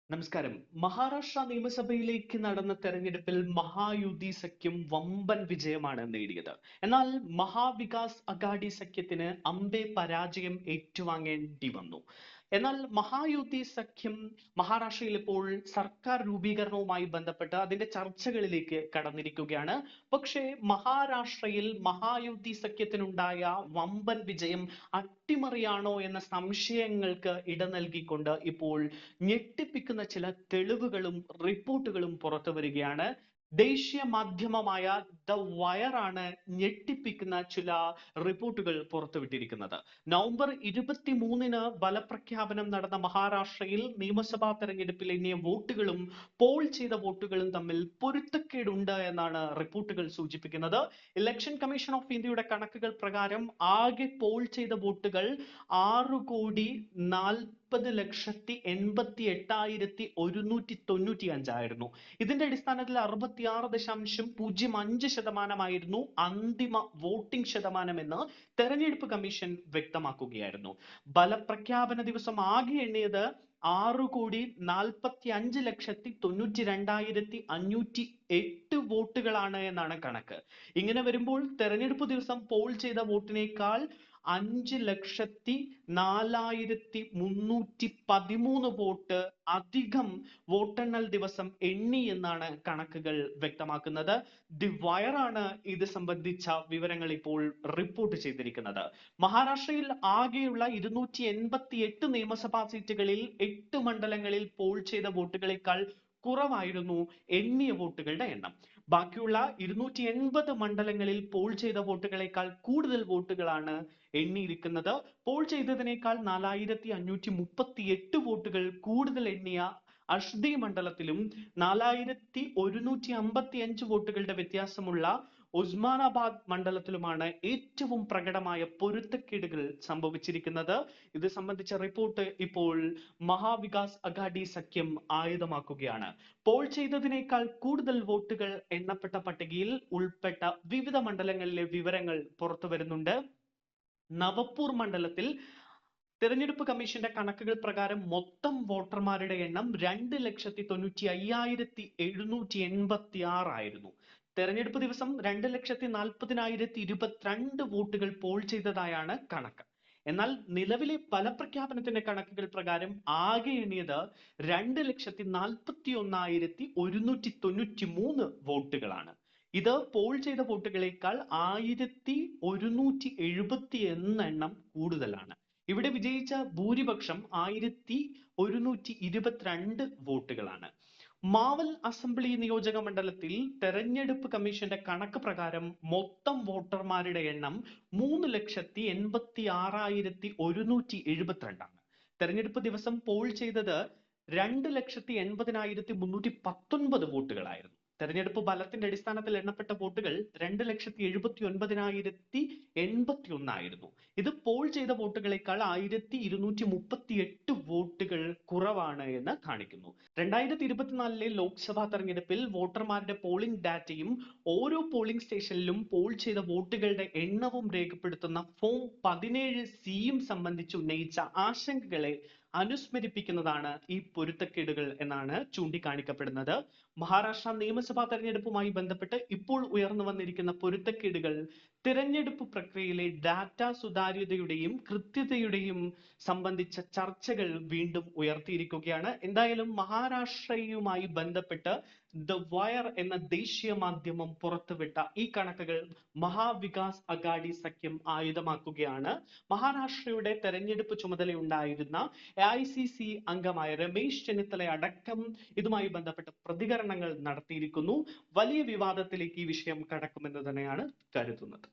നമസ്കാരം. മഹാരാഷ്ട്ര നിയമസഭയിലേക്ക് നടന്ന തെരഞ്ഞെടുപ്പിൽ മഹായുതി സഖ്യം വമ്പൻ വിജയമാണ് നേടിയത്. എന്നാൽ മഹാവികാസ് അഘാടി സഖ്യത്തിന് അമ്പേ പരാജയം ഏറ്റുവാങ്ങേണ്ടി വന്നു. എന്നാൽ മഹായുതി സഖ്യം മഹാരാഷ്ട്രയിൽ ഇപ്പോൾ സർക്കാർ രൂപീകരണവുമായി ബന്ധപ്പെട്ട് അതിന്റെ ചർച്ചകളിലേക്ക് കടന്നിരിക്കുകയാണ്. പക്ഷേ മഹാരാഷ്ട്രയിൽ മഹായുതി സഖ്യത്തിനുണ്ടായ വമ്പൻ വിജയം അട്ടിമറിയാണോ എന്ന സംശയങ്ങൾക്ക് ഇട നൽകിക്കൊണ്ട് ഇപ്പോൾ ഞെട്ടിപ്പിക്കുന്ന ചില തെളിവുകളും റിപ്പോർട്ടുകളും പുറത്തു വരികയാണ്. ദേശീയ മാധ്യമമായ ദ വയർ ആണ് ഞെട്ടിപ്പിക്കുന്ന ചില റിപ്പോർട്ടുകൾ പുറത്തുവിട്ടിരിക്കുന്നത്. നവംബർ 23-ന് ഫലപ്രഖ്യാപനം നടന്ന മഹാരാഷ്ട്രയിൽ നിയമസഭാ തെരഞ്ഞെടുപ്പിൽ എണ്ണിയ വോട്ടുകളും പോൾ ചെയ്ത വോട്ടുകളും തമ്മിൽ പൊരുത്തക്കേടുണ്ട് എന്നാണ് റിപ്പോർട്ടുകൾ സൂചിപ്പിക്കുന്നത്. ഇലക്ഷൻ കമ്മീഷൻ ഓഫ് ഇന്ത്യയുടെ കണക്കുകൾ പ്രകാരം ആകെ പോൾ ചെയ്ത വോട്ടുകൾ 6,80,195 ആയിരുന്നു. ഇതിന്റെ അടിസ്ഥാനത്തിൽ 66.05% അന്തിമ വോട്ടിംഗ് ശതമാനമെന്ന് തെരഞ്ഞെടുപ്പ് കമ്മീഷൻ വ്യക്തമാക്കുകയായിരുന്നു. ഫലപ്രഖ്യാപന ദിവസം ആകെ എണ്ണിയത് 6,45,92,508 വോട്ടുകളാണ് എന്നാണ് കണക്ക്. ഇങ്ങനെ വരുമ്പോൾ തെരഞ്ഞെടുപ്പ് ദിവസം പോൾ ചെയ്ത വോട്ടിനേക്കാൾ 5,04,313 വോട്ട് അധികം വോട്ടെണ്ണൽ ദിവസം എണ്ണി എന്നാണ് കണക്കുകൾ വ്യക്തമാക്കുന്നത്. ദി വയർ ആണ് ഇത് സംബന്ധിച്ച വിവരങ്ങൾ ഇപ്പോൾ റിപ്പോർട്ട് ചെയ്തിരിക്കുന്നത്. മഹാരാഷ്ട്രയിൽ ആകെയുള്ള 288 നിയമസഭാ സീറ്റുകളിൽ 8 മണ്ഡലങ്ങളിൽ പോൾ ചെയ്ത വോട്ടുകളേക്കാൾ കുറവായിരുന്നു എണ്ണിയ വോട്ടുകളുടെ എണ്ണം. ബാക്കിയുള്ള 280 മണ്ഡലങ്ങളിൽ പോൾ ചെയ്ത വോട്ടുകളേക്കാൾ കൂടുതൽ വോട്ടുകളാണ് എണ്ണിയിരിക്കുന്നത്. പോൾ ചെയ്തതിനേക്കാൾ 4,538 വോട്ടുകൾ കൂടുതൽ എണ്ണിയ അഷ്ദി മണ്ഡലത്തിലും 4,155 വോട്ടുകളുടെ വ്യത്യാസമുള്ള ഉസ്മാനാബാദ് മണ്ഡലത്തിലുമാണ് ഏറ്റവും പ്രകടമായ പൊരുത്തക്കേടുകൾ സംഭവിച്ചിരിക്കുന്നത്. ഇത് സംബന്ധിച്ച റിപ്പോർട്ട് ഇപ്പോൾ മഹാവികാസ് അഘാടി സഖ്യം ആയുധമാക്കുകയാണ്. പോൾ ചെയ്തതിനേക്കാൾ കൂടുതൽ വോട്ടുകൾ എണ്ണപ്പെട്ട പട്ടികയിൽ ഉൾപ്പെട്ട വിവിധ മണ്ഡലങ്ങളിലെ വിവരങ്ങൾ പുറത്തു വരുന്നുണ്ട്. നവപ്പൂർ മണ്ഡലത്തിൽ തെരഞ്ഞെടുപ്പ് കമ്മീഷന്റെ കണക്കുകൾ പ്രകാരം മൊത്തം വോട്ടർമാരുടെ എണ്ണം 2,95,786 ആയിരുന്നു. തെരഞ്ഞെടുപ്പ് ദിവസം 2,40,022 വോട്ടുകൾ പോൾ ചെയ്തതായാണ് കണക്ക്. എന്നാൽ നിലവിലെ ഫലപ്രഖ്യാപനത്തിന്റെ കണക്കുകൾ പ്രകാരം ആകെ എണ്ണിയത് 2,41,193 വോട്ടുകളാണ്. ഇത് പോൾ ചെയ്ത വോട്ടുകളേക്കാൾ 1,171 എണ്ണം കൂടുതലാണ്. ഇവിടെ വിജയിച്ച ഭൂരിപക്ഷം 1,122 വോട്ടുകളാണ്. മാവൽ അസംബ്ലി നിയോജക മണ്ഡലത്തിൽ തെരഞ്ഞെടുപ്പ് കമ്മീഷന്റെ കണക്ക് പ്രകാരം മൊത്തം വോട്ടർമാരുടെ എണ്ണം 3,86,172 ആണ്. തെരഞ്ഞെടുപ്പ് ദിവസം പോൾ ചെയ്തത് 2,80,319 വോട്ടുകളായിരുന്നു. തെരഞ്ഞെടുപ്പ് ഫലത്തിന്റെ അടിസ്ഥാനത്തിൽ എണ്ണപ്പെട്ട വോട്ടുകൾ 2,70,90,081 ആയിരുന്നു. ഇത് പോൾ ചെയ്ത വോട്ടുകളേക്കാൾ 1,238 വോട്ടുകൾ കുറവാണ് എന്ന് കാണിക്കുന്നു. 2024 ലോക്സഭാ തെരഞ്ഞെടുപ്പിൽ വോട്ടർമാരുടെ പോളിംഗ് ഡാറ്റയും ഓരോ പോളിംഗ് സ്റ്റേഷനിലും പോൾ ചെയ്ത വോട്ടുകളുടെ എണ്ണവും രേഖപ്പെടുത്തുന്ന ഫോം 17C സംബന്ധിച്ച് ഉന്നയിച്ച ആശങ്കകളെ അനുസ്മരിപ്പിക്കുന്നതാണ് ഈ പൊരുത്തക്കേടുകൾ എന്നാണ് ചൂണ്ടിക്കാണിക്കപ്പെടുന്നത്. മഹാരാഷ്ട്ര നിയമസഭാ തെരഞ്ഞെടുപ്പുമായി ബന്ധപ്പെട്ട് ഇപ്പോൾ ഉയർന്നു വന്നിരിക്കുന്ന പൊരുത്തക്കേടുകൾ തിരഞ്ഞെടുപ്പ് പ്രക്രിയയിലെ ഡാറ്റ സുതാര്യതയുടെയും കൃത്യതയുടെയും സംബന്ധിച്ച ചർച്ചകൾ വീണ്ടും ഉയർത്തിയിരിക്കുകയാണ്. എന്തായാലും മഹാരാഷ്ട്രയുമായി ബന്ധപ്പെട്ട് ദ വയർ എന്ന ദേശീയ മാധ്യമം പുറത്തുവിട്ട ഈ കണക്കുകൾ മഹാവികാസ് അഘാടി സഖ്യം ആയുധമാക്കുകയാണ്. മഹാരാഷ്ട്രയുടെ തെരഞ്ഞെടുപ്പ് ചുമതലയുണ്ടായിരുന്ന AICC അംഗമായ രമേശ് ചെന്നിത്തല അടക്കം ഇതുമായി ബന്ധപ്പെട്ട പ്രതികരണങ്ങൾ നടത്തിയിരിക്കുന്നു. വലിയ വിവാദത്തിലേക്ക് ഈ വിഷയം കടക്കുമെന്ന് തന്നെയാണ് കരുതുന്നത്.